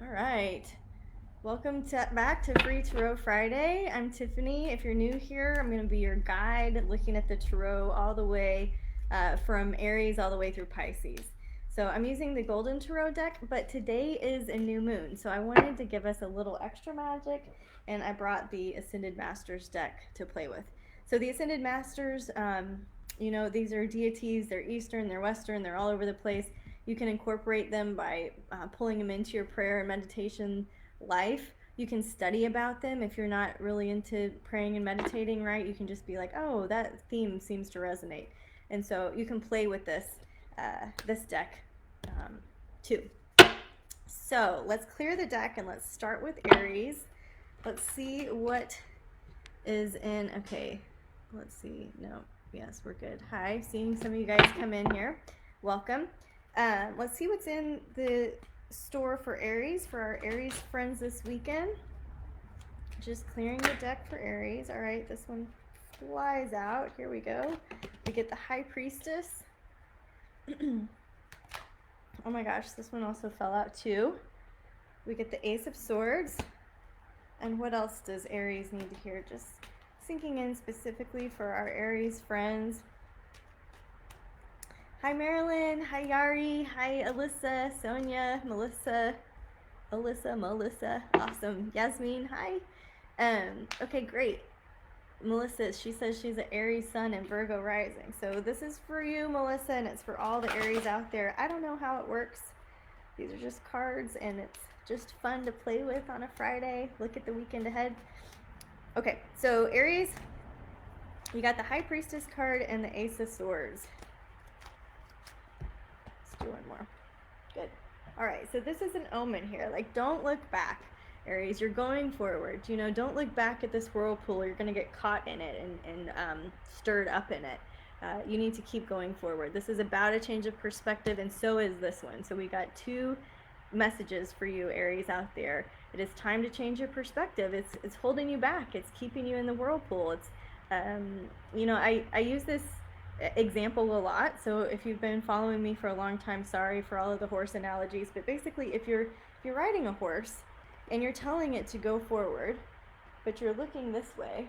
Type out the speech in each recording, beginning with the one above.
All right. Welcome back to Free Tarot Friday. I'm Tiffany. If you're new here, I'm going to be your guide looking at the tarot all the way from Aries all the way through Pisces. So I'm using the Golden Tarot deck, but today is a new moon. So I wanted to give us a little extra magic, and I brought the Ascended Masters deck to play with. So the Ascended Masters, these are deities. They're Eastern, they're Western, they're all over the place. You can incorporate them by pulling them into your prayer and meditation life. You can study about them if you're not really into praying and meditating, right? You can just be like, oh, that theme seems to resonate. And so you can play with this deck too. So let's clear the deck and let's start with Aries. Let's see what is in. Okay, let's see. No, yes, we're good. Hi, seeing some of you guys come in here. Welcome. Let's see what's in the store for Aries, for our Aries friends this weekend. Just clearing the deck for Aries. All right, this one flies out. Here we go. We get the High Priestess. Oh my gosh, this one also fell out too. We get the Ace of Swords. And what else does Aries need to hear? Just sinking in specifically for our Aries friends. Hi Marilyn, hi Yari, hi Alyssa, Sonia, Melissa, Alyssa, Melissa, awesome. Yasmin, hi. Okay, great. Melissa, she says she's an Aries sun and Virgo rising. So this is for you, Melissa, and it's for all the Aries out there. I don't know how it works. These are just cards, and it's just fun to play with on a Friday. Look at the weekend ahead. Okay, so Aries, you got the High Priestess card and the Ace of Swords. Let's do one more. Good. All right, so this is an omen here. Like, don't look back, Aries. You're going forward. Don't look back at this whirlpool. You're going to get caught in it and stirred up in it. You need to keep going forward. This is about a change of perspective, and so is this one. So we got two messages for you, Aries, out there. It is time to change your perspective. It's holding you back. It's keeping you in the whirlpool. It's I use this example a lot. So if you've been following me for a long time, sorry for all of the horse analogies, but basically if you're riding a horse and you're telling it to go forward, but you're looking this way,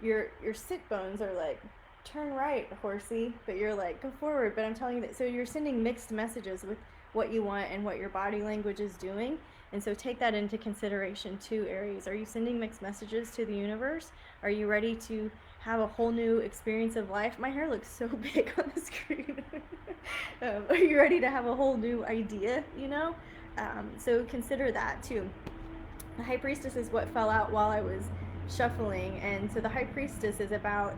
your sit bones are like, turn right, horsey, but you're like, go forward. But I'm telling you that, so you're sending mixed messages with what you want and what your body language is doing. And so take that into consideration too, Aries. Are you sending mixed messages to the universe? Are you ready to have a whole new experience of life? My hair looks so big on the screen. Are you ready to have a whole new idea, So consider that too. The High Priestess is what fell out while I was shuffling. And so the High Priestess is about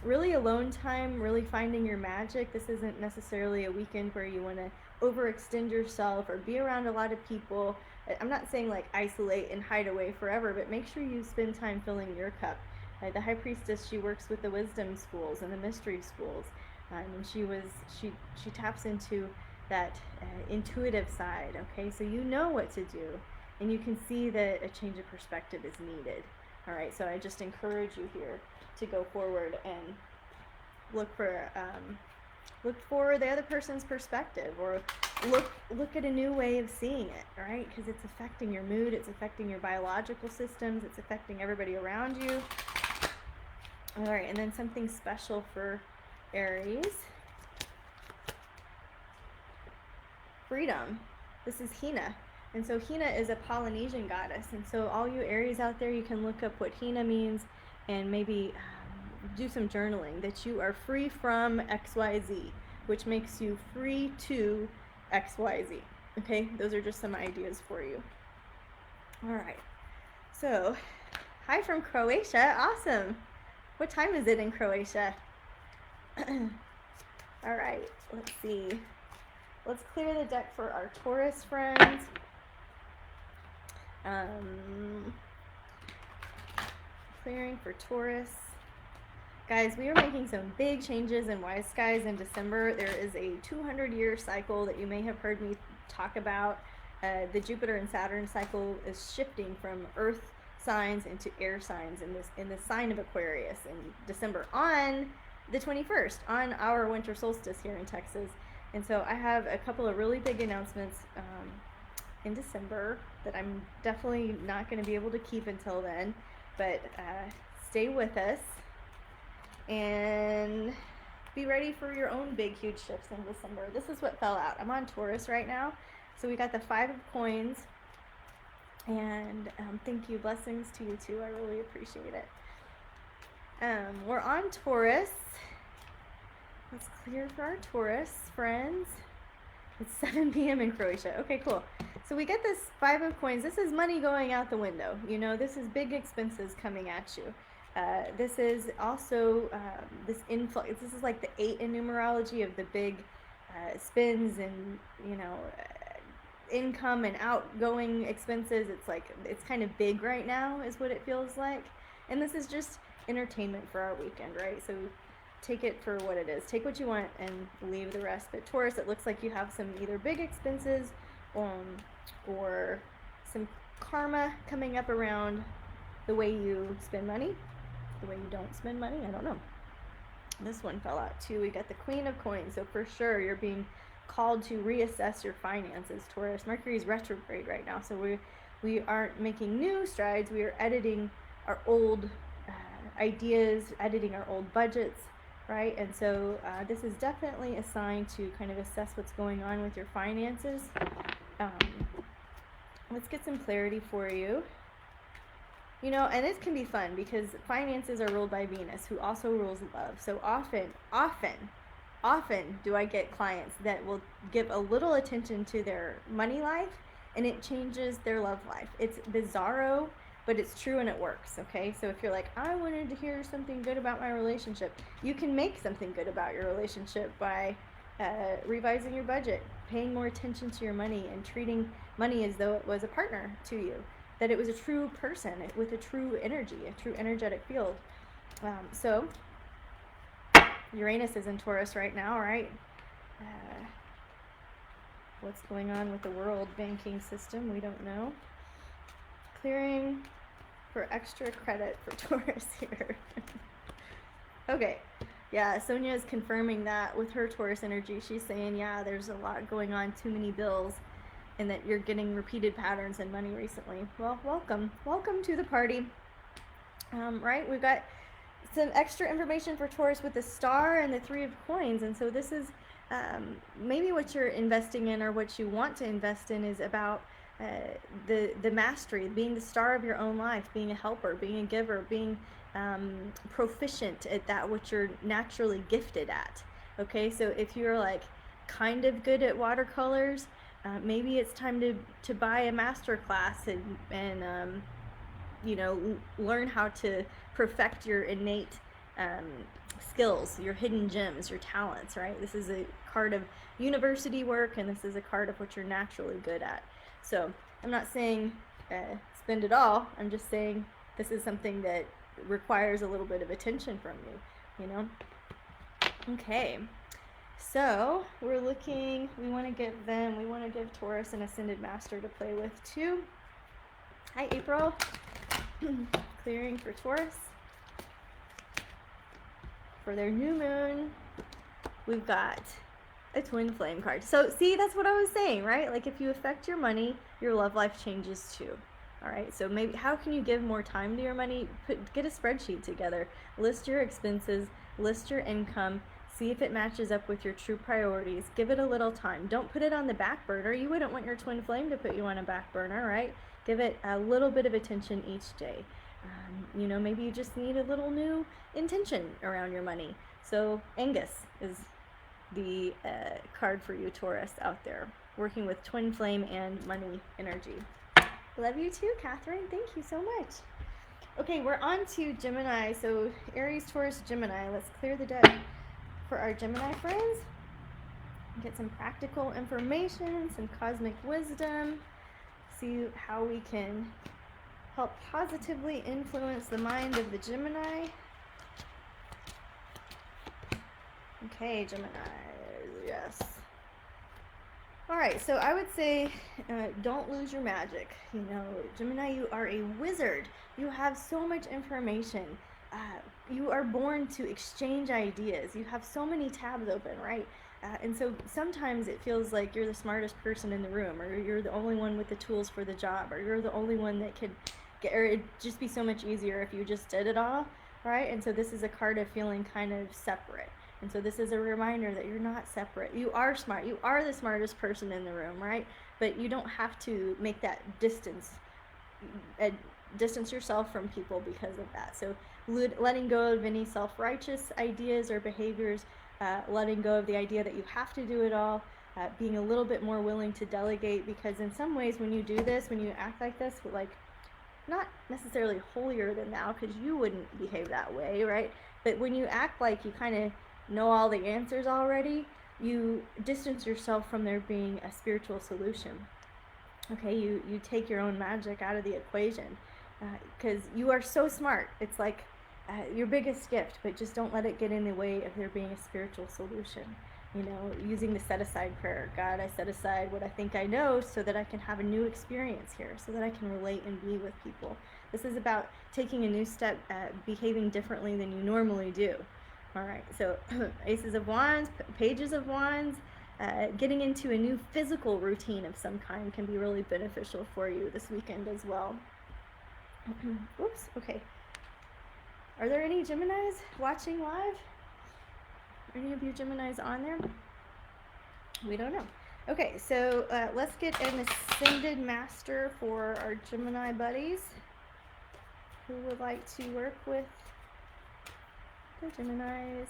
really alone time, really finding your magic. This isn't necessarily a weekend where you want to overextend yourself or be around a lot of people. I'm not saying like isolate and hide away forever, but make sure you spend time filling your cup. The High Priestess, she works with the wisdom schools and the mystery schools, and she taps into that intuitive side. Okay, so you know what to do, and you can see that a change of perspective is needed. All right, so I just encourage you here to go forward and look for the other person's perspective, or look at a new way of seeing it, right? Because it's affecting your mood, it's affecting your biological systems, it's affecting everybody around you. All right, and then something special for Aries. Freedom. This is Hina. And so Hina is a Polynesian goddess. And so all you Aries out there, you can look up what Hina means and maybe do some journaling, that you are free from XYZ, which makes you free to XYZ. Okay, those are just some ideas for you. All right, so hi from Croatia. Awesome. What time is it in Croatia? All right, let's see. Let's clear the deck for our Taurus friends. Clearing for Taurus. Guys, we are making some big changes in Wise Skies in December. There is a 200-year cycle that you may have heard me talk about. The Jupiter and Saturn cycle is shifting from Earth signs into air signs in the sign of Aquarius in December on the 21st, on our winter solstice here in Texas. And so I have a couple of really big announcements in December that I'm definitely not going to be able to keep until then, but stay with us and be ready for your own big, huge shifts in December. This is what fell out. I'm on Taurus right now, so we got the 5 of coins, and thank you, blessings to you too. I really appreciate it. We're on Taurus. Let's clear for our Taurus friends. It's 7 p.m. in Croatia. Okay, cool. So we get this 5 of coins. This is money going out the window. You know, this is big expenses coming at you. This is also this influx. This is like the 8 in numerology of the big spins and, you know, income and outgoing expenses. It's like, it's kind of big right now is what it feels like. And this is just entertainment for our weekend, right? So take it for what it is. Take what you want and leave the rest. But Taurus, it looks like you have some either big expenses or some karma coming up around the way you spend money, the way you don't spend money. I don't know. This one fell out too. We got the Queen of Coins. So for sure you're being called to reassess your finances, Taurus. Mercury's retrograde right now. So we aren't making new strides. We are editing our old ideas, editing our old budgets, right? And so this is definitely a sign to kind of assess what's going on with your finances. Let's get some clarity for you. You know, and it can be fun because finances are ruled by Venus, who also rules love. So often do I get clients that will give a little attention to their money life and it changes their love life. It's bizarro, but it's true and it works, okay? So if you're like, I wanted to hear something good about my relationship, you can make something good about your relationship by revising your budget, paying more attention to your money, and treating money as though it was a partner to you, that it was a true person with a true energy, a true energetic field. So Uranus is in Taurus right now, right? What's going on with the world banking system? We don't know. Clearing for extra credit for Taurus here. Okay. Yeah, Sonia is confirming that with her Taurus energy. She's saying, yeah, there's a lot going on, too many bills, and that you're getting repeated patterns in money recently. Well, welcome. Welcome to the party. Right? We've got some extra information for Taurus with the Star and the 3 of Coins. And so this is maybe what you're investing in or what you want to invest in is about the mastery, being the star of your own life, being a helper, being a giver, being proficient at that which you're naturally gifted at. Okay, so if you're like kind of good at watercolors, maybe it's time to buy a master class and you know, learn how to perfect your innate skills, your hidden gems, your talents, right? This is a card of university work, and this is a card of what you're naturally good at. So I'm not saying spend it all. I'm just saying this is something that requires a little bit of attention from you, you know? Okay. So we're looking, we want to give Taurus an Ascended Master to play with too. Hi, April. Clearing for Taurus. For their new moon, we've got a twin flame card. So see, that's what I was saying, right? Like if you affect your money, your love life changes too. All right, so maybe how can you give more time to your money? Get a spreadsheet together, list your expenses, list your income, see if it matches up with your true priorities. Give it a little time. Don't put it on the back burner. You wouldn't want your twin flame to put you on a back burner, right? Give it a little bit of attention each day. You know, maybe you just need a little new intention around your money. So Angus is the card for you, Taurus, out there, working with twin flame and money energy. Love you too, Catherine. Thank you so much. Okay, we're on to Gemini. So Aries, Taurus, Gemini. Let's clear the deck for our Gemini friends. Get some practical information, some cosmic wisdom. See how we can help positively influence the mind of the Gemini. Okay, Gemini, yes. All right, so I would say don't lose your magic. You know, Gemini, you are a wizard. You have so much information. You are born to exchange ideas. You have so many tabs open, right? And so sometimes it feels like you're the smartest person in the room, or you're the only one with the tools for the job, or you're the only one that could get, or it'd just be so much easier if you just did it all, right? And so this is a card of feeling kind of separate. And so this is a reminder that you're not separate. You are smart. You are the smartest person in the room, right? But you don't have to make that distance yourself from people because of that. So letting go of any self-righteous ideas or behaviors, letting go of the idea that you have to do it all, being a little bit more willing to delegate, because in some ways when you do this, when you act like this, like, not necessarily holier than thou, because you wouldn't behave that way, right? But when you act like you kind of know all the answers already, you distance yourself from there being a spiritual solution. Okay, you take your own magic out of the equation, because you are so smart. It's like your biggest gift, but just don't let it get in the way of there being a spiritual solution. You know, using the set aside prayer. God, I set aside what I think I know so that I can have a new experience here, so that I can relate and be with people. This is about taking a new step, behaving differently than you normally do. All right, so Aces of Wands, Pages of Wands, getting into a new physical routine of some kind can be really beneficial for you this weekend as well. Oops, okay. Are there any Geminis watching live? Any of you Geminis on there? We don't know. Okay, so let's get an Ascended Master for our Gemini buddies who would like to work with the Geminis.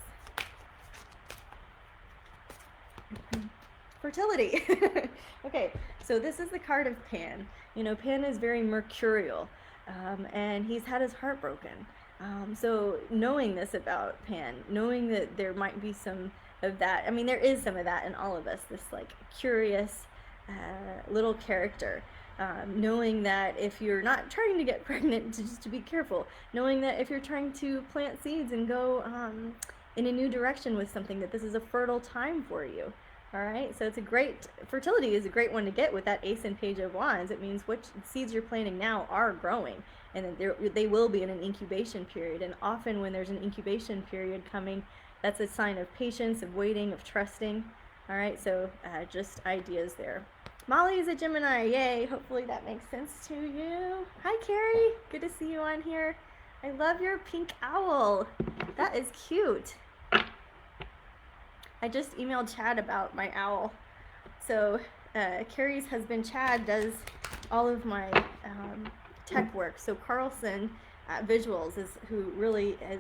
Fertility. Okay, so this is the card of Pan. You know, Pan is very mercurial, and he's had his heart broken. So knowing this about Pan, knowing that there might be some of that, I mean, there is some of that in all of us, this like curious little character. Knowing that if you're not trying to get pregnant, just to be careful. Knowing that if you're trying to plant seeds and go in a new direction with something, that this is a fertile time for you. All right, so it's a great, fertility is a great one to get with that Ace and Page of Wands. It means which seeds you're planting now are growing, and they will be in an incubation period. And often when there's an incubation period coming, that's a sign of patience, of waiting, of trusting. All right, so just ideas there. Molly is a Gemini, yay. Hopefully that makes sense to you. Hi, Carrie, good to see you on here. I love your pink owl. That is cute. I just emailed Chad about my owl. So Carrie's husband Chad does all of my tech work. So Carlson Visuals is who really is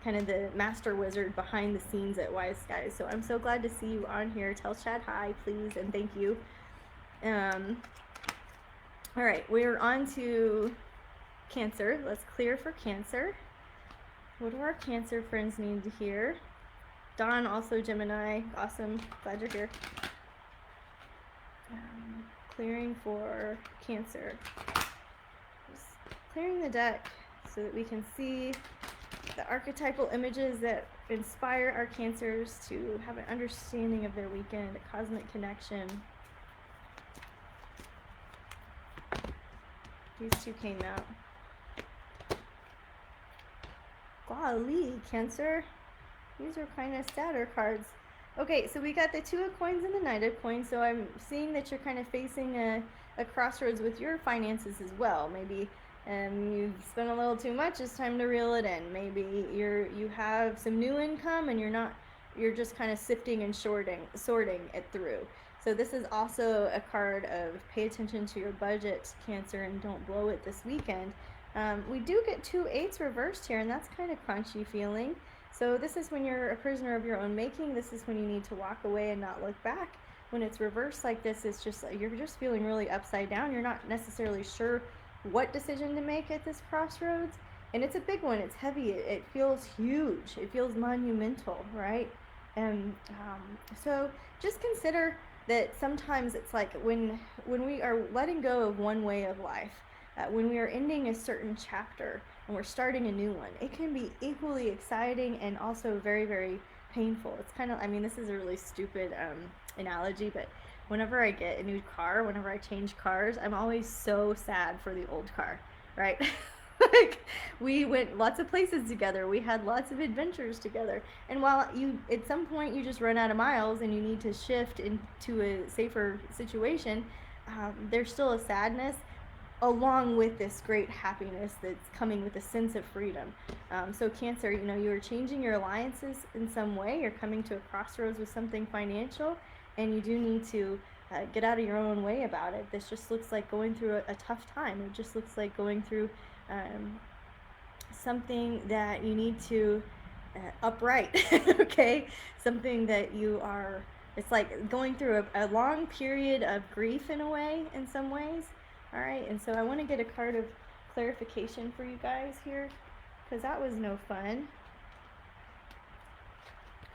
kind of the master wizard behind the scenes at Wise Skies. So I'm so glad to see you on here. Tell Chad hi, please, and thank you. All right, we're on to Cancer. Let's clear for Cancer. What do our Cancer friends need to hear? Dawn, also Gemini. Awesome. Glad you're here. Clearing for Cancer. Just clearing the deck so that we can see the archetypal images that inspire our Cancers to have an understanding of their weekend, a cosmic connection. These two came out. Golly, Cancer. These are kind of sadder cards. Okay, so we got the Two of Coins and the Knight of Coins, so I'm seeing that you're kind of facing a crossroads with your finances as well. Maybe you've spent a little too much, it's time to reel it in. Maybe you have some new income and you're just kind of sifting and sorting it through. So this is also a card of pay attention to your budget, Cancer, and don't blow it this weekend. We do get 2 8s reversed here, and that's kind of crunchy feeling. So this is when you're a prisoner of your own making. This is when you need to walk away and not look back. When it's reversed like this, it's just you're just feeling really upside down. You're not necessarily sure what decision to make at this crossroads. And it's a big one. It's heavy. It feels huge. It feels monumental, right? And so just consider that sometimes it's like when we are letting go of one way of life, when we are ending a certain chapter and we're starting a new one, it can be equally exciting and also very, very painful. It's kind of, I mean, this is a really stupid analogy, but whenever I get a new car, whenever I change cars, I'm always so sad for the old car, right? Like, we went lots of places together. We had lots of adventures together. And while you, at some point, you just run out of miles and you need to shift into a safer situation, there's still a sadness along with this great happiness that's coming with a sense of freedom. So Cancer, you are changing your alliances in some way. You're coming to a crossroads with something financial, and you do need to get out of your own way about it. This just looks like going through a tough time. It just looks like going through something that you need to upright, okay? Something that you are, it's like going through a long period of grief in a way, in some ways. All right, and so I want to get a card of clarification for you guys here, because that was no fun.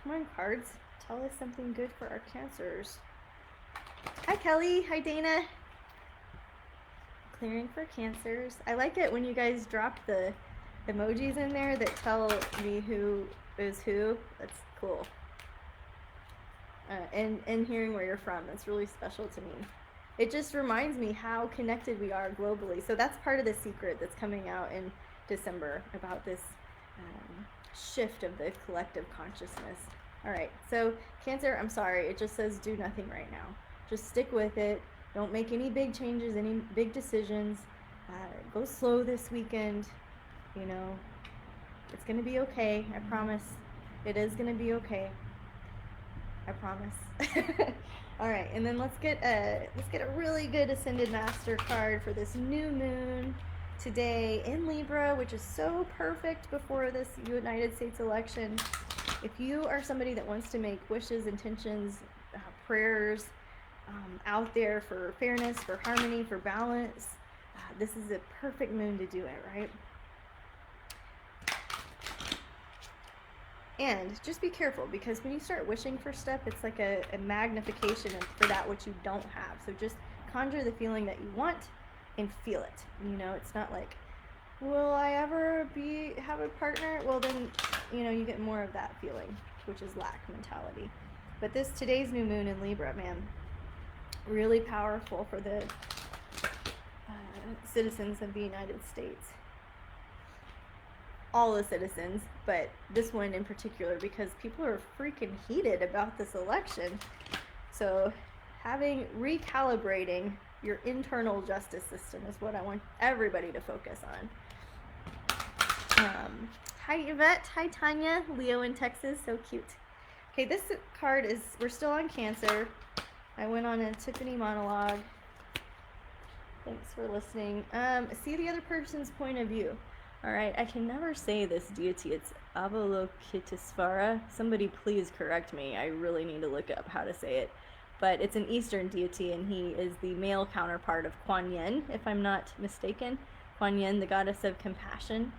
Come on, cards. Tell us something good for our Cancers. Hi, Kelly. Hi, Dana. Clearing for Cancers. I like it when you guys drop the emojis in there that tell me who is who. That's cool. And hearing where you're from. That's really special to me. It just reminds me how connected we are globally. So that's part of the secret that's coming out in December about this shift of the collective consciousness. All right, so Cancer, I'm sorry, it just says do nothing right now. Just stick with it. Don't make any big changes, any big decisions. Go slow this weekend. It's gonna be okay. I promise. It is gonna be okay. I promise. All right, and then let's get a really good Ascended Master card for this new moon today in Libra, which is so perfect before this United States election. If you are somebody that wants to make wishes, intentions, prayers out there for fairness, for harmony, for balance, this is a perfect moon to do it, right? And just be careful, because when you start wishing for stuff, it's like a magnification for that which you don't have. So just conjure the feeling that you want and feel it. It's not like, will I ever have a partner? Well, then, you get more of that feeling, which is lack mentality. But today's new moon in Libra, man, really powerful for the citizens of the United States. All the citizens, but this one in particular, because people are freaking heated about this election. So recalibrating your internal justice system is what I want everybody to focus on. Hi Yvette, hi Tanya, Leo in Texas, so cute. Okay, this card is, we're still on Cancer. I went on a Tiffany monologue. Thanks for listening. See the other person's point of view. All right, I can never say this deity. It's Avalokitesvara. Somebody please correct me. I really need to look up how to say it. But it's an Eastern deity, and he is the male counterpart of Kuan Yin, if I'm not mistaken. Kuan Yin, the goddess of compassion.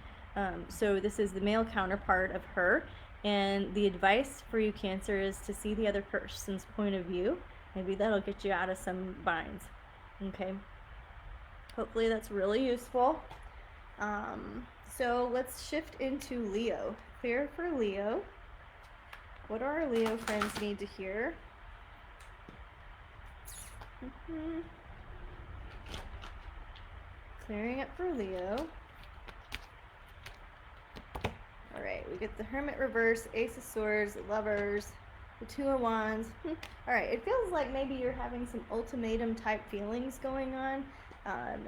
So this is the male counterpart of her. And the advice for you, Cancer, is to see the other person's point of view. Maybe that'll get you out of some binds. Okay? Hopefully that's really useful. So let's shift into Leo. Clear for Leo. What do our Leo friends need to hear? Clearing up for Leo. All right, we get the Hermit reverse, Ace of Swords, Lovers, the Two of Wands. All right, it feels like maybe you're having some ultimatum type feelings going on.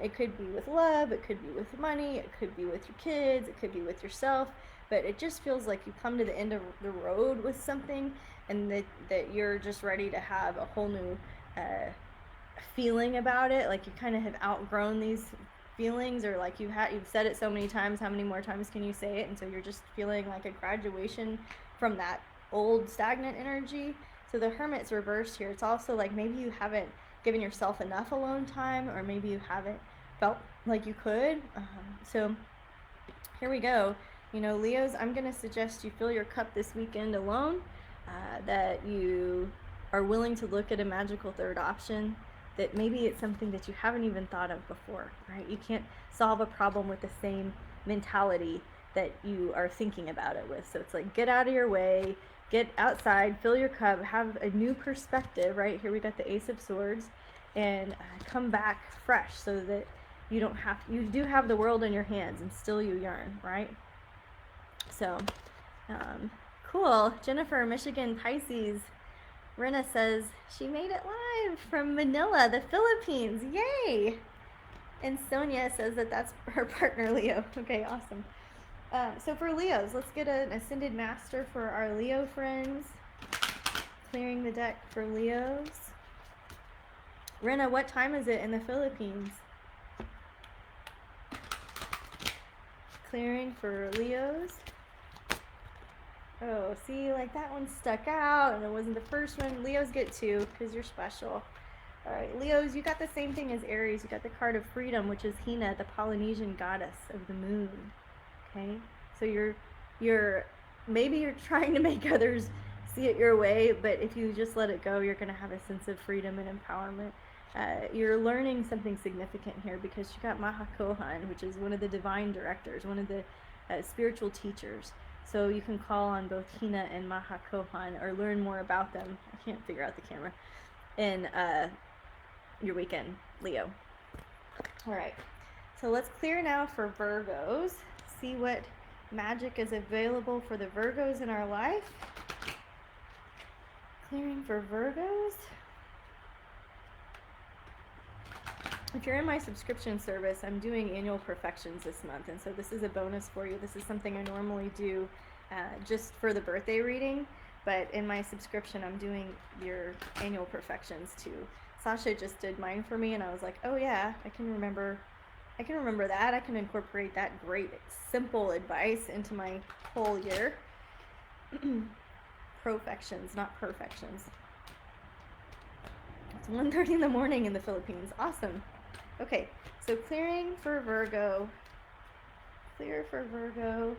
It could be with love, it could be with money, it could be with your kids, it could be with yourself, but it just feels like you come to the end of the road with something, and that you're just ready to have a whole new feeling about it. Like you kind of have outgrown these feelings, or like you've said it so many times, how many more times can you say it? And so you're just feeling like a graduation from that old stagnant energy. So the Hermit's reversed here. It's also like maybe you haven't given yourself enough alone time, or maybe you haven't felt like you could. So here we go. Leos, I'm going to suggest you fill your cup this weekend alone, that you are willing to look at a magical third option, that maybe it's something that you haven't even thought of before, right? You can't solve a problem with the same mentality that you are thinking about it with. So it's like, get out of your way, get outside, fill your cup, have a new perspective, right? Here we got the Ace of Swords, and come back fresh, so that you do have the world in your hands and still you yearn, right? So, cool. Jennifer, Michigan, Pisces. Rena says she made it live from Manila, the Philippines. Yay! And Sonia says that that's her partner, Leo. Okay, awesome. So for Leos, let's get an Ascended Master for our Leo friends. Clearing the deck for Leos. Rena, what time is it in the Philippines? Clearing for Leos. Oh, see, like that one stuck out and it wasn't the first one. Leos get 2 because you're special. All right, Leos, you got the same thing as Aries. You got the card of freedom, which is Hina, the Polynesian goddess of the moon. Okay, so maybe you're trying to make others see it your way, but if you just let it go, you're gonna have a sense of freedom and empowerment. You're learning something significant here because you got Maha Kohan, which is one of the divine directors, one of the spiritual teachers. So you can call on both Hina and Maha Kohan or learn more about them. I can't figure out the camera. In your weekend, Leo. All right, so let's clear now for Virgos. See what magic is available for the Virgos in our life. Clearing for Virgos. If you're in my subscription service, I'm doing annual perfections this month, and so this is a bonus for you. This is something I normally do just for the birthday reading, but in my subscription, I'm doing your annual perfections too. Sasha just did mine for me, and I was like, oh yeah, I can remember that. I can incorporate that great, simple advice into my whole year. Profections, not perfections. It's 1:30 in the morning in the Philippines. Awesome. Okay, so clearing for Virgo. Clear for Virgo.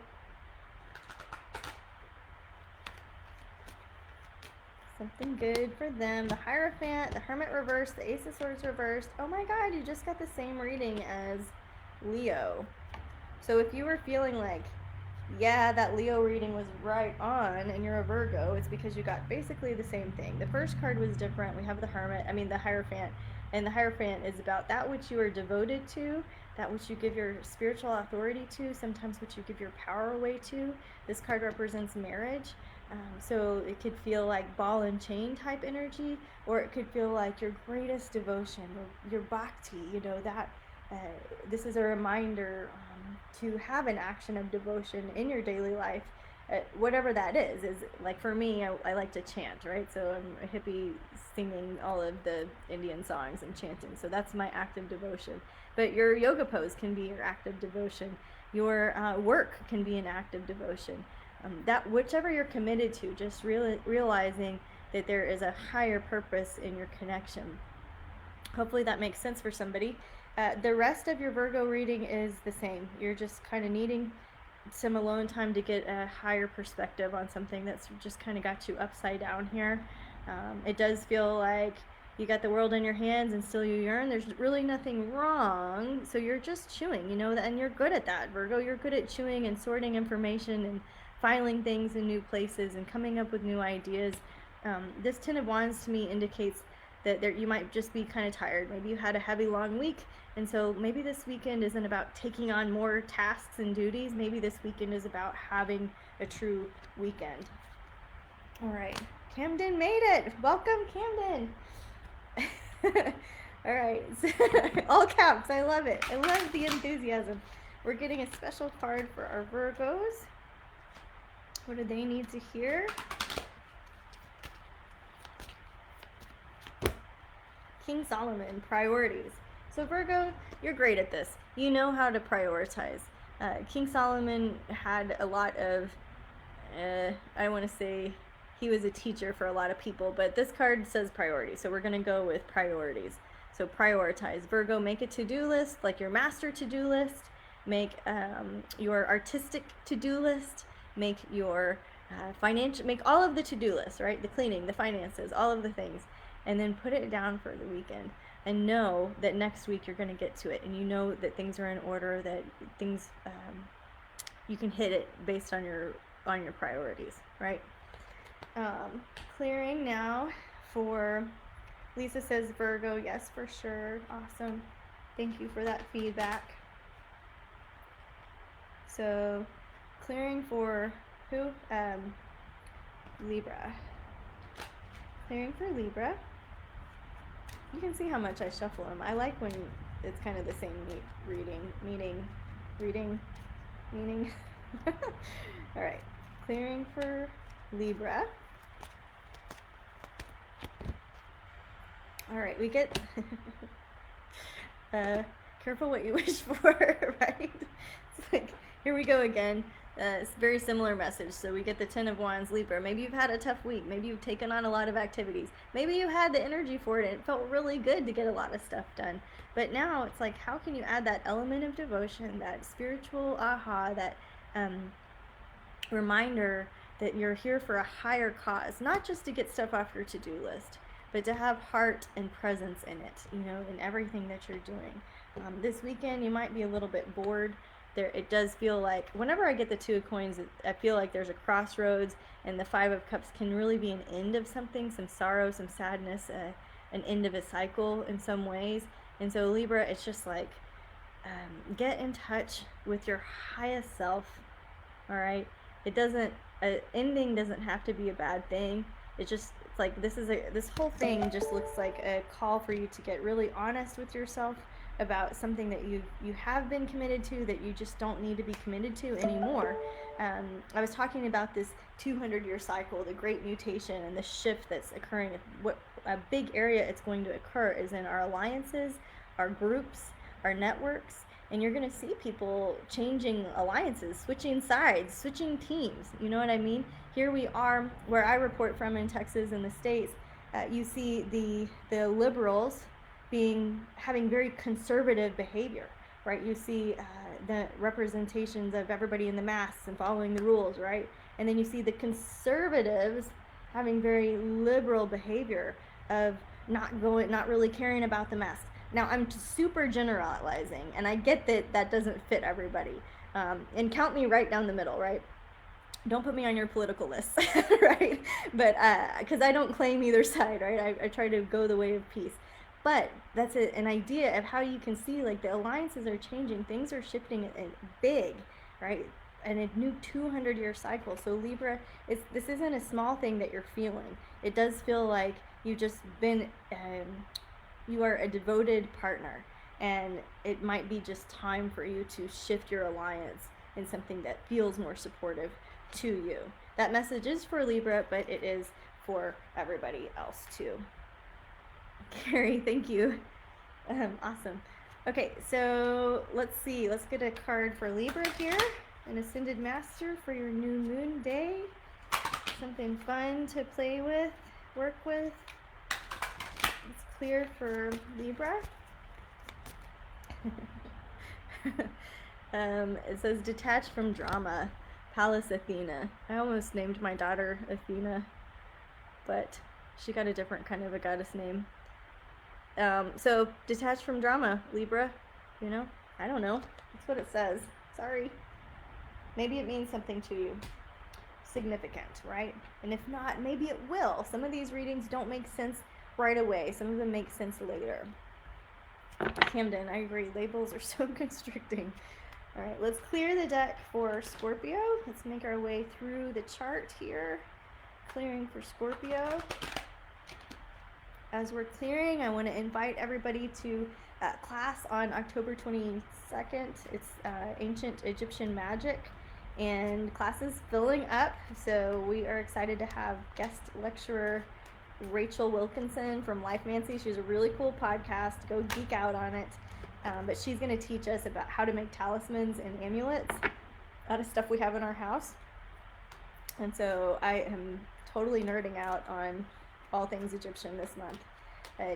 Something good for them. The Hierophant, the Hermit reversed, the Ace of Swords reversed. Oh my God, you just got the same reading as Leo. So if you were feeling like, yeah, that Leo reading was right on and you're a Virgo, it's because you got basically the same thing. The first card was different. We have the Hierophant, and the Hierophant is about that which you are devoted to, that which you give your spiritual authority to, sometimes which you give your power away to. This card represents marriage. So it could feel like ball and chain type energy, or it could feel like your greatest devotion, your bhakti, that this is a reminder to have an action of devotion in your daily life, whatever that is like for me, I like to chant, right? So I'm a hippie singing all of the Indian songs and chanting, so that's my act of devotion. But your yoga pose can be your act of devotion. Your work can be an act of devotion. That whichever you're committed to, just realizing that there is a higher purpose in your connection. Hopefully that makes sense for somebody. The rest of your Virgo reading is the same. You're just kind of needing some alone time to get a higher perspective on something that's just kind of got you upside down here. It does feel like you got the world in your hands and still you yearn. There's really nothing wrong. So you're just chewing, and you're good at that, Virgo. You're good at chewing and sorting information and filing things in new places and coming up with new ideas. This Ten of Wands to me indicates that you might just be kind of tired. Maybe you had a heavy, long week, and so maybe this weekend isn't about taking on more tasks and duties. Maybe this weekend is about having a true weekend. All right, Camden made it. Welcome, Camden. All right, all caps. I love it. I love the enthusiasm. We're getting a special card for our Virgos. What do they need to hear? King Solomon, priorities. So Virgo, you're great at this. You know how to prioritize. King Solomon had a lot of, I want to say he was a teacher for a lot of people, but this card says priorities, so we're going to go with priorities. So prioritize. Virgo, make a to-do list, like your master to-do list. Make your artistic to-do list. Make your financial, make all of the to-do lists, right? The cleaning, the finances, all of the things. And then put it down for the weekend and know that next week you're going to get to it, and you know that things are in order, that things you can hit it based on your priorities, right? Clearing now for Lisa says Virgo, yes, for sure. Awesome. Thank you for that feedback. So, clearing for who? Libra. Clearing for Libra. You can see how much I shuffle them. I like when it's kind of the same meaning. All right, clearing for Libra. All right, we get careful what you wish for, right? It's like, here we go again. It's a very similar message. So we get the 10 of Wands, Libra. Maybe you've had a tough week. Maybe you've taken on a lot of activities. Maybe you had the energy for it and it felt really good to get a lot of stuff done. But now it's like, how can you add that element of devotion, that spiritual aha, that reminder that you're here for a higher cause, not just to get stuff off your to-do list, but to have heart and presence in it, you know, in everything that you're doing. This weekend, you might be a little bit bored. It does feel like, whenever I get the 2 of Coins, I feel like there's a crossroads, and the 5 of Cups can really be an end of something, some sorrow, some sadness, an end of a cycle in some ways. And so Libra, it's just like, get in touch with your highest self, all right? It doesn't, ending doesn't have to be a bad thing. It's like, this whole thing just looks like a call for you to get really honest with yourself about something that you have been committed to, that you just don't need to be committed to anymore. I was talking about this 200-year cycle, the great mutation, and the shift that's occurring. What a big area it's going to occur is in our alliances, our groups, our networks, and you're going to see people changing alliances, switching sides, switching teams. You know what I mean? Here we are, where I report from in Texas and the States. You see the liberals having very conservative behavior, right? You see the representations of everybody in the masks and following the rules, right? And then you see the conservatives having very liberal behavior of not really caring about the masks. Now, I'm super generalizing, and I get that doesn't fit everybody. And count me right down the middle, right? Don't put me on your political list, right? But because I don't claim either side, right? I try to go the way of peace. But that's an idea of how you can see, like, the alliances are changing, things are shifting big, right? And a new 200-year cycle. So Libra, this isn't a small thing that you're feeling. It does feel like you've just been, you are a devoted partner, and it might be just time for you to shift your alliance in something that feels more supportive to you. That message is for Libra, but it is for everybody else too. Carrie, thank you. Awesome. Okay, so let's see. Let's get a card for Libra here. An Ascended Master for your new moon day. Something fun to play with, work with. It's clear for Libra. It says detached from drama. Pallas Athena. I almost named my daughter Athena, but she got a different kind of a goddess name. So detached from drama, Libra, you know, I don't know. That's what it says. Sorry. Maybe it means something to you. Significant, right? And if not, maybe it will. Some of these readings don't make sense right away. Some of them make sense later. Camden, I agree. Labels are so constricting. All right, let's clear the deck for Scorpio. Let's make our way through the chart here. Clearing for Scorpio. As we're clearing, I want to invite everybody to class on October 22nd. It's Ancient Egyptian Magic, and class is filling up. So we are excited to have guest lecturer Rachel Wilkinson from Life Mancy. She has a really cool podcast. Go geek out on it. But she's going to teach us about how to make talismans and amulets out of stuff we have in our house. And so I am totally nerding out on all things Egyptian this month.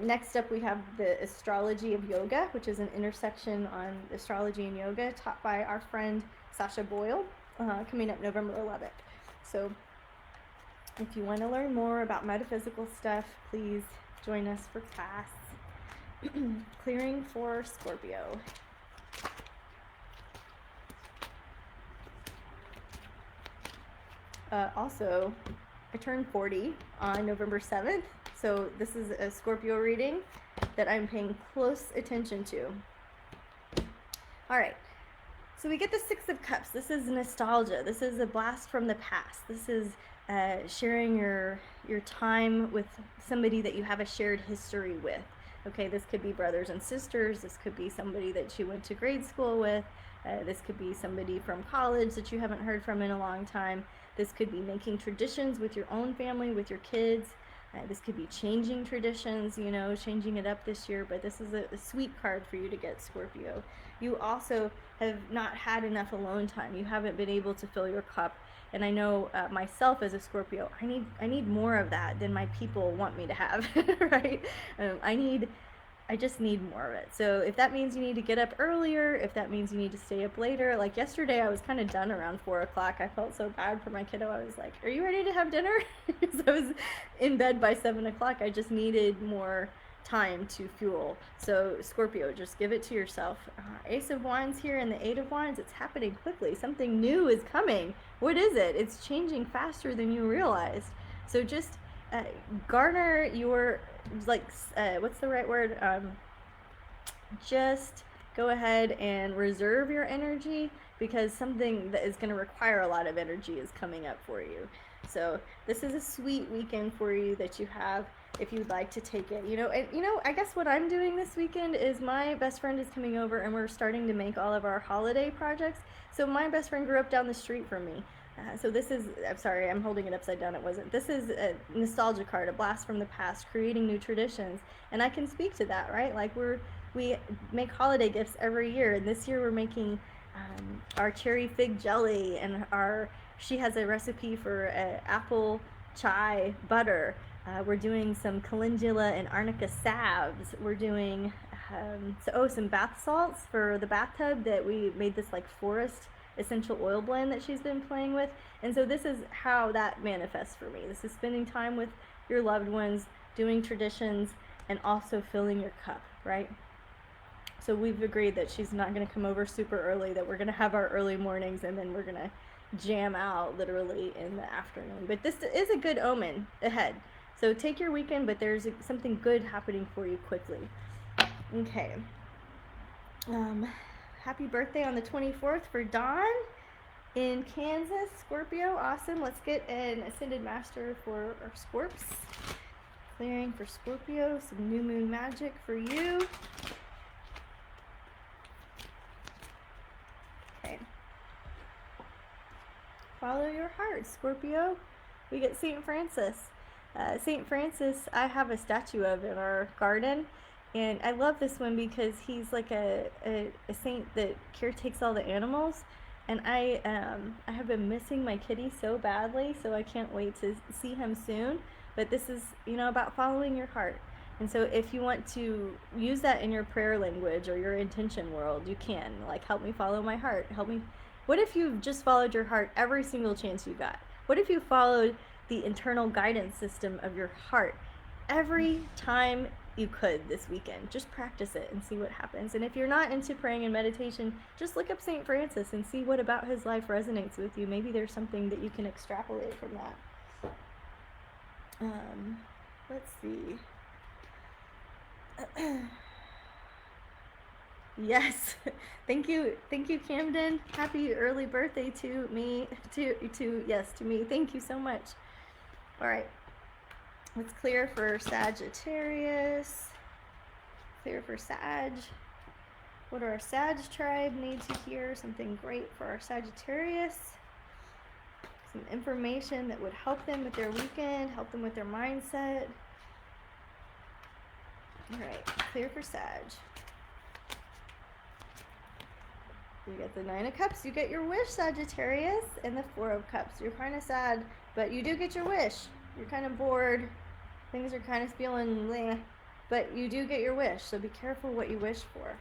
Next up, we have the Astrology of Yoga, which is an intersection on astrology and yoga taught by our friend Sasha Boyle, coming up November 11th. So if you want to learn more about metaphysical stuff, please join us for class. Clearing for Scorpio. Also, I turned 40 on November 7th, so this is a Scorpio reading that I'm paying close attention to. All right. So we get the Six of Cups. This is nostalgia. This is a blast from the past. This is sharing your time with somebody that you have a shared history with. Okay, this could be brothers and sisters. This could be somebody that you went to grade school with. This could be somebody from college that you haven't heard from in a long time. This could be making traditions with your own family, with your kids. This could be changing traditions, you know, changing it up this year, but this is a sweet card for you to get, Scorpio. You also have not had enough alone time. You haven't been able to fill your cup. And I know myself as a Scorpio, I need more of that than my people want me to have, right? I just need more of it. So if that means you need to get up earlier, if that means you need to stay up later, like yesterday I was kind of done around 4 o'clock. I felt so bad for my kiddo. I was like, are you ready to have dinner? Because I was in bed by 7 o'clock. I just needed more time to fuel. So Scorpio, just give it to yourself. Ace of Wands here and the Eight of Wands, it's happening quickly. Something new is coming. What is it? It's changing faster than you realized. So just garner your, like, what's the right word? Just go ahead and reserve your energy, because something that is going to require a lot of energy is coming up for you. So this is a sweet weekend for you that you have if you'd like to take it. I guess what I'm doing this weekend is my best friend is coming over and we're starting to make all of our holiday projects. So my best friend grew up down the street from me. So this is, I'm sorry, I'm holding it upside down, it wasn't. This is a nostalgia card, a blast from the past, creating new traditions. And I can speak to that, right? Like we make holiday gifts every year, and this year we're making our cherry fig jelly, and she has a recipe for apple chai butter. We're doing some calendula and arnica salves. We're doing some bath salts for the bathtub that we made, this like forest essential oil blend that she's been playing with. And so this is how that manifests for me. This is spending time with your loved ones, doing traditions, and also filling your cup, right? So we've agreed that she's not going to come over super early, that we're going to have our early mornings, and then we're going to jam out literally in the afternoon. But this is a good omen ahead. So take your weekend, but there's something good happening for you quickly. Okay. Happy birthday on the 24th for Dawn in Kansas, Scorpio. Awesome. Let's get an Ascended Master for our Scorps. Clearing for Scorpio, some new moon magic for you. Okay. Follow your heart, Scorpio. We get St. Francis. St. Francis, I have a statue of in our garden. And I love this one because he's like a saint that caretakes all the animals. And I have been missing my kitty so badly, so I can't wait to see him soon. But this is, about following your heart. And so if you want to use that in your prayer language or your intention world, you can. Like, help me follow my heart. Help me. What if you just followed your heart every single chance you got? What if you followed the internal guidance system of your heart every time you could this weekend? Just practice it and see what happens. And if you're not into praying and meditation, just look up St. Francis and see what about his life resonates with you. Maybe there's something that you can extrapolate from that. Let's see. Yes. Thank you, Camden. Happy early birthday to me, to me. Thank you so much. All right. Let's clear for Sagittarius. Clear for Sag. What do our Sag tribe need to hear? Something great for our Sagittarius. Some information that would help them with their weekend, help them with their mindset. All right, clear for Sag. You get the Nine of Cups. You get your wish, Sagittarius, and the Four of Cups. You're kind of sad, but you do get your wish. You're kind of bored. Things are kind of feeling bleh, but you do get your wish, so be careful what you wish for,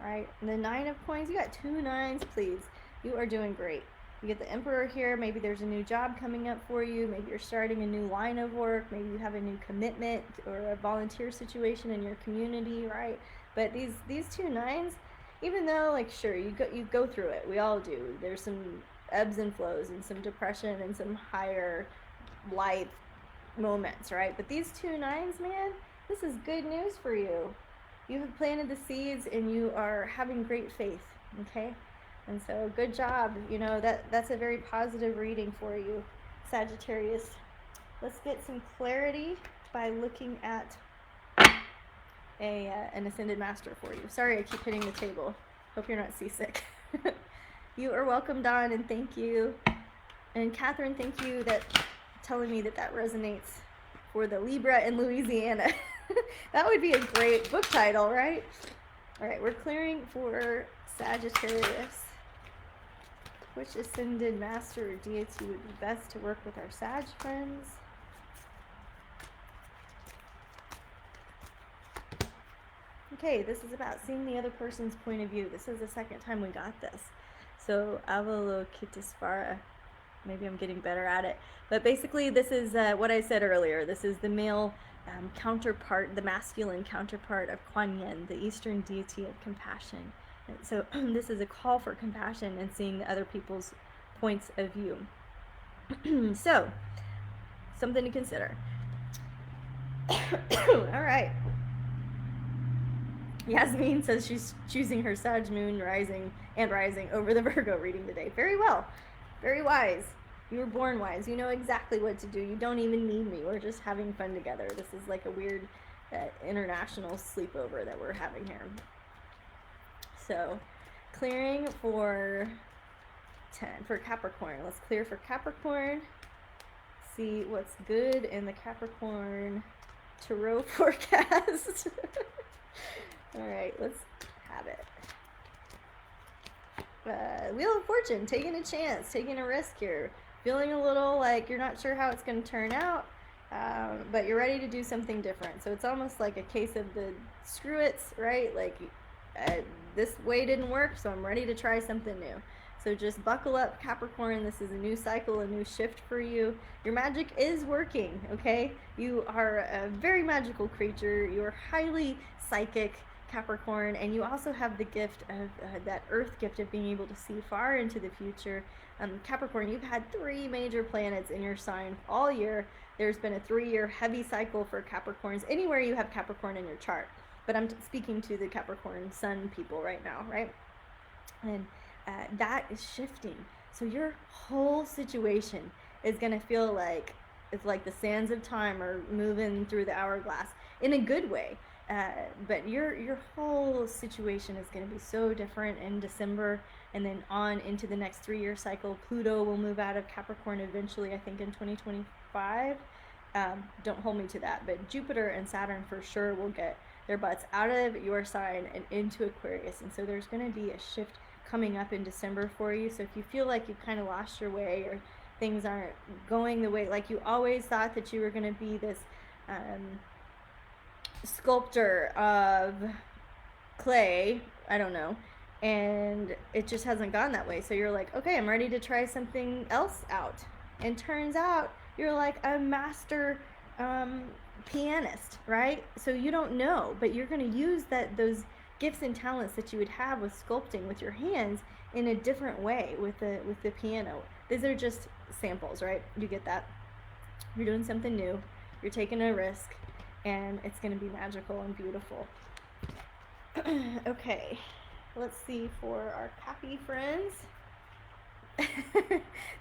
right? And the Nine of Coins, you got 2 nines, please. You are doing great. You get the Emperor here. Maybe there's a new job coming up for you. Maybe you're starting a new line of work. Maybe you have a new commitment or a volunteer situation in your community, right? But these 2 nines, even though, like, sure, you go through it. We all do. There's some ebbs and flows and some depression and some higher life moments, right? But these 2 nines, man, this is good news for you. You have planted the seeds and you are having great faith. Okay? And so good job. You know, that's a very positive reading for you, Sagittarius. Let's get some clarity by looking at an ascended master for you. Sorry, I keep hitting the table. Hope you're not seasick. You are welcome, Don, and thank you. And Catherine, thank you that telling me that resonates for the Libra in Louisiana. That would be a great book title, right? All right, we're clearing for Sagittarius. Which ascended master or deity would be best to work with our Sag friends? Okay, this is about seeing the other person's point of view. This is the second time we got this. So, Avalokitesvara. Maybe I'm getting better at it. But basically, this is what I said earlier. This is the male counterpart, the masculine counterpart of Kuan Yin, the Eastern deity of compassion. And so this is a call for compassion and seeing the other people's points of view. So, something to consider. All right. Yasmin says she's choosing her Sag moon rising over the Virgo reading today. Very well. Very wise. You were born wise. You know exactly what to do. You don't even need me. We're just having fun together. This is like a weird international sleepover that we're having here. So, clearing for Capricorn. Let's clear for Capricorn. See what's good in the Capricorn tarot forecast. All right, let's have it. Wheel of Fortune, taking a chance, taking a risk here. Feeling a little like you're not sure how it's going to turn out, but you're ready to do something different. So it's almost like a case of the screw it's, right? Like, this way didn't work, so I'm ready to try something new. So just buckle up, Capricorn. This is a new cycle, a new shift for you. Your magic is working, okay? You are a very magical creature. You are highly psychic, Capricorn, and you also have the gift of that earth gift of being able to see far into the future. Capricorn, you've had 3 major planets in your sign all year. There's been a 3-year heavy cycle for Capricorns anywhere you have Capricorn in your chart. But I'm speaking to the Capricorn sun people right now, right? And that is shifting. So your whole situation is going to feel like it's like the sands of time are moving through the hourglass in a good way. But your whole situation is going to be so different in December, and then on into the next 3-year cycle. Pluto will move out of Capricorn eventually, I think in 2025. Don't hold me to that, but Jupiter and Saturn for sure will get their butts out of your sign and into Aquarius. And so there's going to be a shift coming up in December for you. So if you feel like you've kind of lost your way, or things aren't going the way, like you always thought that you were going to be this sculptor of clay, I don't know, and it just hasn't gone that way. So you're like, okay, I'm ready to try something else out. And turns out you're like a master pianist, right? So you don't know, but you're going to use those gifts and talents that you would have with sculpting with your hands in a different way with the piano. These are just samples, right? You get that? You're doing something new. You're taking a risk, and it's going to be magical and beautiful. Okay, let's see for our Cappy friends.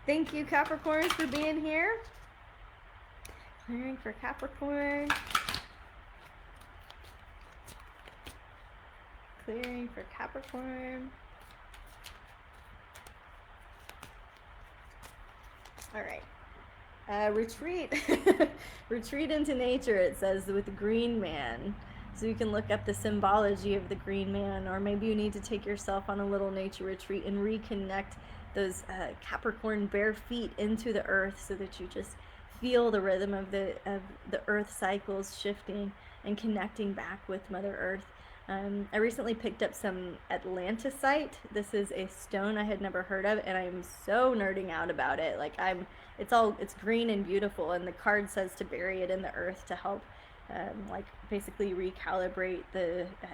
Thank you, Capricorns, for being here. Clearing for Capricorn. Clearing for Capricorn. All right. Retreat. Retreat into nature, it says, with the green man. So you can look up the symbology of the green man, or maybe you need to take yourself on a little nature retreat and reconnect those Capricorn bare feet into the earth, so that you just feel the rhythm of the earth cycles shifting and connecting back with Mother Earth. I recently picked up some Atlantisite. This is a stone I had never heard of, and I'm so nerding out about it. Like, it's green and beautiful, and the card says to bury it in the earth to help like basically recalibrate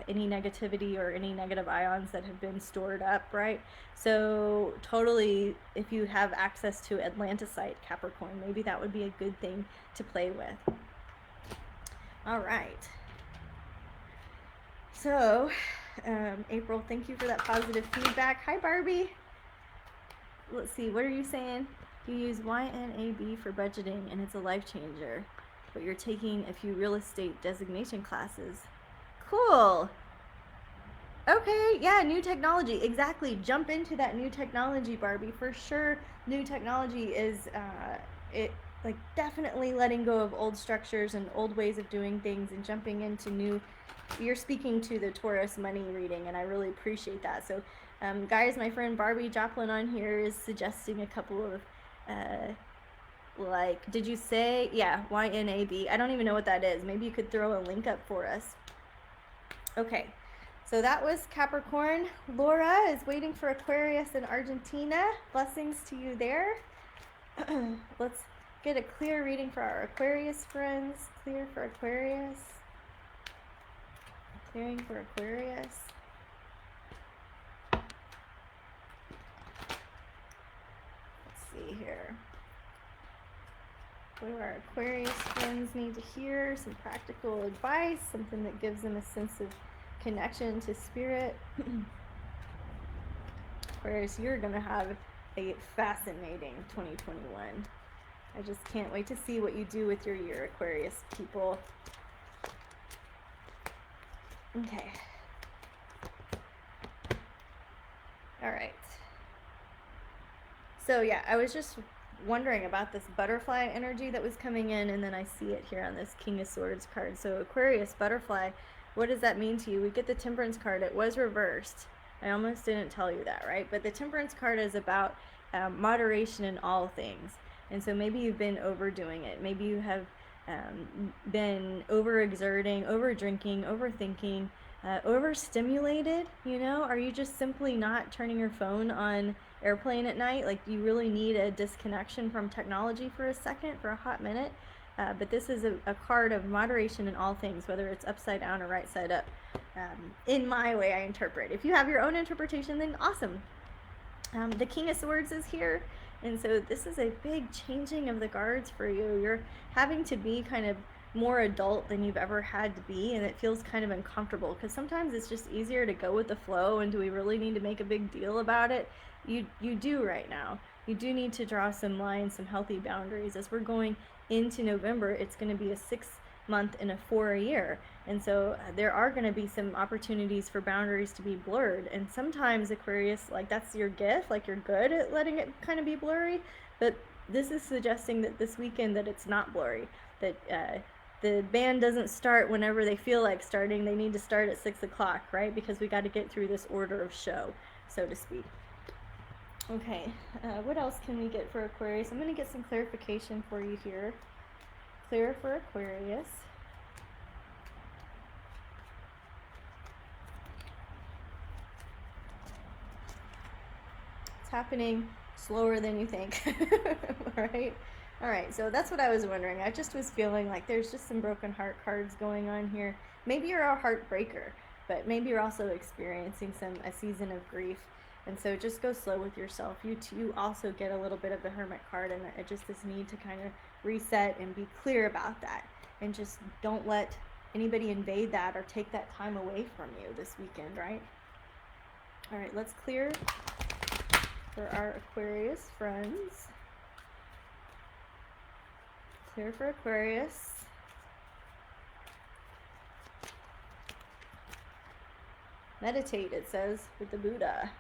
any negativity or any negative ions that have been stored up, right? So totally, if you have access to Atlantisite, Capricorn, maybe that would be a good thing to play with. All right. So April, thank you for that positive feedback. Hi, Barbie. Let's see, what are you saying? You use YNAB for budgeting and it's a life changer, but you're taking a few real estate designation classes. Cool. Okay, yeah, new technology. Exactly. Jump into that new technology, Barbie. For sure, new technology is it like definitely letting go of old structures and old ways of doing things and jumping into new. You're speaking to the Taurus money reading, and I really appreciate that. So, guys, my friend Barbie Joplin on here is suggesting a couple of like, did you say, yeah, YNAB? I don't even know what that is. Maybe you could throw a link up for us. Okay, so that was Capricorn. Laura is waiting for Aquarius in Argentina. Blessings to you there. Let's get a clear reading for our Aquarius friends. Clear for Aquarius. Clearing for Aquarius. Let's see here. What do our Aquarius friends need to hear? Some practical advice, something that gives them a sense of connection to spirit. Aquarius, you're going to have a fascinating 2021. I just can't wait to see what you do with your year, Aquarius people. Okay. All right. So yeah, I was just wondering about this butterfly energy that was coming in, and then I see it here on this King of Swords card. So Aquarius, butterfly, what does that mean to you? We get the Temperance card. It was reversed. I almost didn't tell you that, right? But the Temperance card is about moderation in all things. And so maybe you've been overdoing it. Maybe you have been overexerting, over drinking, overthinking, overstimulated, you know? Are you just simply not turning your phone on airplane at night? Like, you really need a disconnection from technology for a second, for a hot minute. But this is a card of moderation in all things, whether it's upside down or right side up. In my way, I interpret. If you have your own interpretation, then awesome. The King of Swords is here. And so this is a big changing of the guards for you. You're having to be kind of more adult than you've ever had to be, and it feels kind of uncomfortable because sometimes it's just easier to go with the flow. And do we really need to make a big deal about it? You do right now. You do need to draw some lines, some healthy boundaries. As we're going into November, it's going to be a 6 month and a 4 year. And so there are going to be some opportunities for boundaries to be blurred. And sometimes, Aquarius, like, that's your gift, like you're good at letting it kind of be blurry. But this is suggesting that this weekend that it's not blurry, that the band doesn't start whenever they feel like starting. They need to start at 6 o'clock, right? Because we got to get through this order of show, so to speak. Okay, what else can we get for Aquarius? I'm going to get some clarification for you here. Clear for Aquarius. It's happening slower than you think, right? All right, so that's what I was wondering. I just was feeling like there's just some broken heart cards going on here. Maybe you're a heartbreaker, but maybe you're also experiencing a season of grief. And so just go slow with yourself. You also get a little bit of the Hermit card, and it just this need to kind of reset and be clear about that. And just don't let anybody invade that or take that time away from you this weekend, right? All right, let's clear for our Aquarius friends. Clear for Aquarius. Meditate, it says, with the Buddha.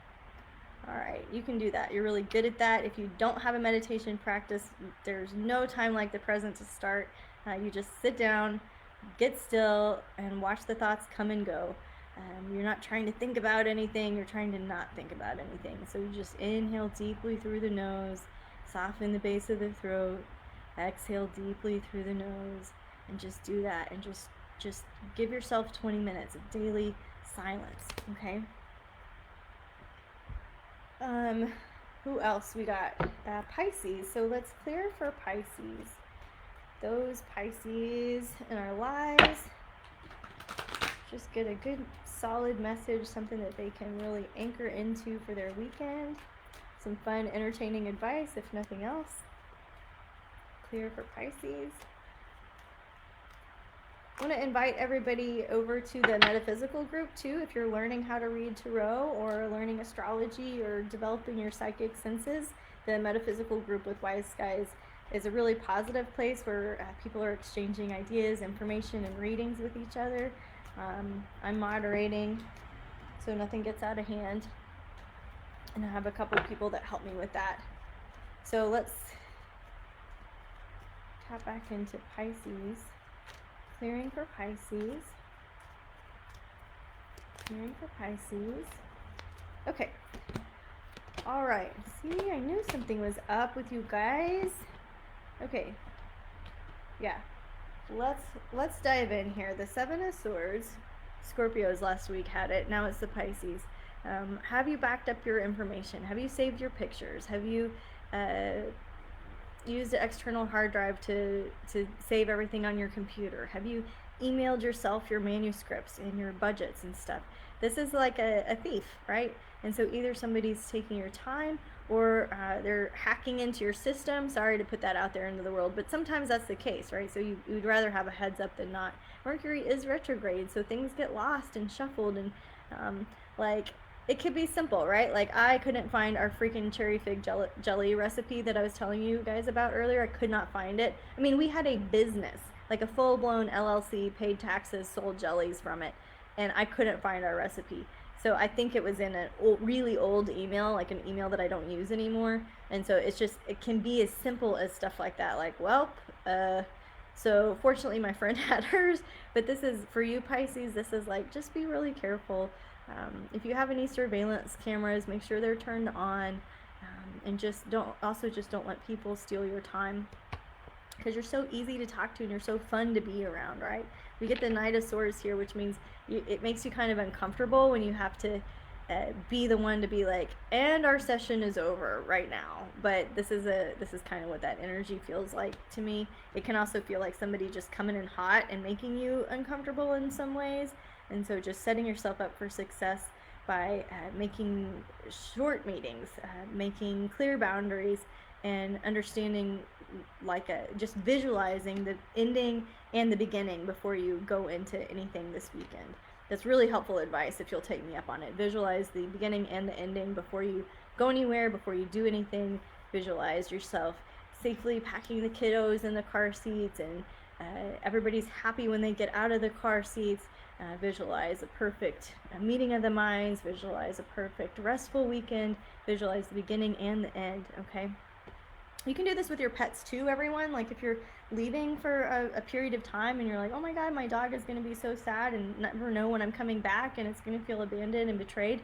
All right, you can do that. You're really good at that. If you don't have a meditation practice, there's no time like the present to start. You just sit down, get still, and watch the thoughts come and go. You're not trying to think about anything. You're trying to not think about anything. So you just inhale deeply through the nose, soften the base of the throat, exhale deeply through the nose, and just do that. And just give yourself 20 minutes of daily silence, okay? Who else we got? Pisces. So let's clear for Pisces. Those Pisces in our lives. Just get a good solid message, something that they can really anchor into for their weekend. Some fun, entertaining advice, if nothing else. Clear for Pisces. I want to invite everybody over to the metaphysical group too. If you're learning how to read tarot or learning astrology or developing your psychic senses, the metaphysical group with Wise Skies is a really positive place where people are exchanging ideas, information, and readings with each other. I'm moderating so nothing gets out of hand, and I have a couple of people that help me with that. So let's tap back into Pisces. Clearing for Pisces. Clearing for Pisces. Okay. All right. See, I knew something was up with you guys. Okay. Yeah. Let's dive in here. The Seven of Swords. Scorpios last week had it. Now it's the Pisces. Have you backed up your information? Have you saved your pictures? Have you used an external hard drive to save everything on your computer? Have you emailed yourself your manuscripts and your budgets and stuff? This is like a thief, right? And so either somebody's taking your time or they're hacking into your system. Sorry to put that out there into the world, but sometimes that's the case, right? So you'd rather have a heads up than not. Mercury is retrograde, so things get lost and shuffled, and like it could be simple, right? Like I couldn't find our freaking cherry fig jelly recipe that I was telling you guys about earlier. I could not find it. I mean, we had a business, like a full-blown LLC, paid taxes, sold jellies from it, and I couldn't find our recipe. So I think it was in a really old email, like an email that I don't use anymore. And so it's just, it can be as simple as stuff like that. Like, well, so fortunately my friend had hers, but this is, for you Pisces, this is like, just be really careful. If you have any surveillance cameras, make sure they're turned on, and just don't let people steal your time, because you're so easy to talk to and you're so fun to be around, right? We get the Knight of Swords here, which means it makes you kind of uncomfortable when you have to be the one to be like, and our session is over right now. But this is kind of what that energy feels like to me. It can also feel like somebody just coming in hot and making you uncomfortable in some ways. And so just setting yourself up for success by making short meetings, making clear boundaries, and understanding, like just visualizing the ending and the beginning before you go into anything this weekend. That's really helpful advice if you'll take me up on it. Visualize the beginning and the ending before you go anywhere, before you do anything. Visualize yourself safely packing the kiddos in the car seats, and everybody's happy when they get out of the car seats. Visualize a perfect meeting of the minds. Visualize a perfect restful weekend. Visualize the beginning and the end, okay? You can do this with your pets too, everyone. Like if you're leaving for a period of time and you're like, oh my God, my dog is going to be so sad and never know when I'm coming back, and it's going to feel abandoned and betrayed.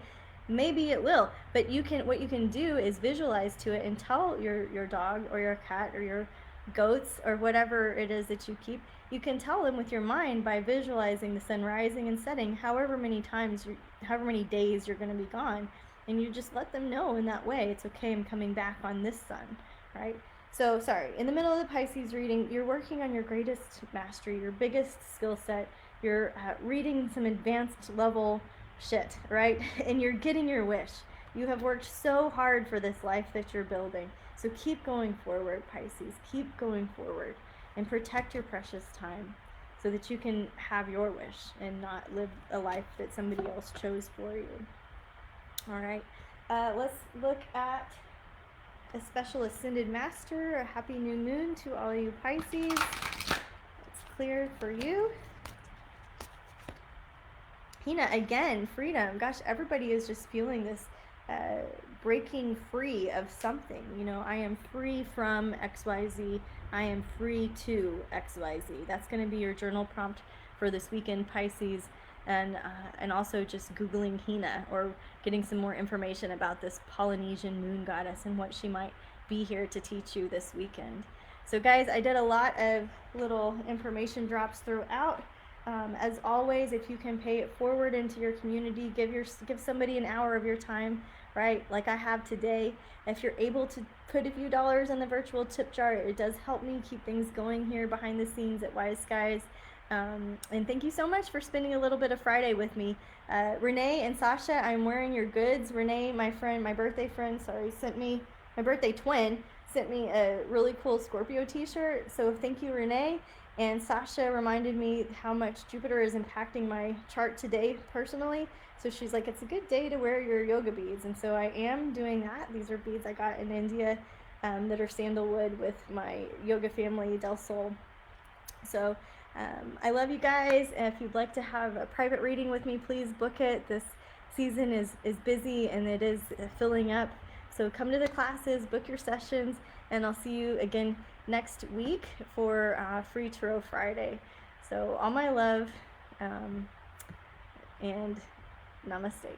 Maybe it will, but what you can do is visualize to it and tell your dog or your cat or your goats or whatever it is that you keep. You can tell them with your mind by visualizing the sun rising and setting however many days you're going to be gone, and you just let them know in that way, it's okay, I'm coming back on this sun, right? So sorry, in the middle of the Pisces reading, you're working on your greatest mastery, your biggest skill set. You're reading some advanced level shit, right? And you're getting your wish. You have worked so hard for this life that you're building. So keep going forward, Pisces. Keep going forward and protect your precious time so that you can have your wish and not live a life that somebody else chose for you. All right, let's look at a special ascended master. A happy new moon to all you Pisces. It's cleared for you. Hina, again, freedom. Gosh, everybody is just feeling this breaking free of something. You know, I am free from XYZ. I am free to XYZ. That's going to be your journal prompt for this weekend, Pisces. And also just Googling Hina or getting some more information about this Polynesian moon goddess and what she might be here to teach you this weekend. So guys, I did a lot of little information drops throughout. As always, if you can pay it forward into your community, give somebody an hour of your time, right? Like I have today. If you're able to put a few dollars in the virtual tip jar, it does help me keep things going here behind the scenes at Wise Skies. And thank you so much for spending a little bit of Friday with me. Renee and Sasha, I'm wearing your goods. Renee, my birthday friend, my birthday twin, sent me a really cool Scorpio t-shirt. So thank you, Renee. And Sasha reminded me how much Jupiter is impacting my chart today personally. So she's like, it's a good day to wear your yoga beads. And so I am doing that. These are beads I got in India that are sandalwood with my yoga family, Del Sol. So I love you guys. If you'd like to have a private reading with me, please book it. This season is busy and it is filling up. So come to the classes, book your sessions, and I'll see you again next week for Free Tarot Friday. So all my love, and namaste.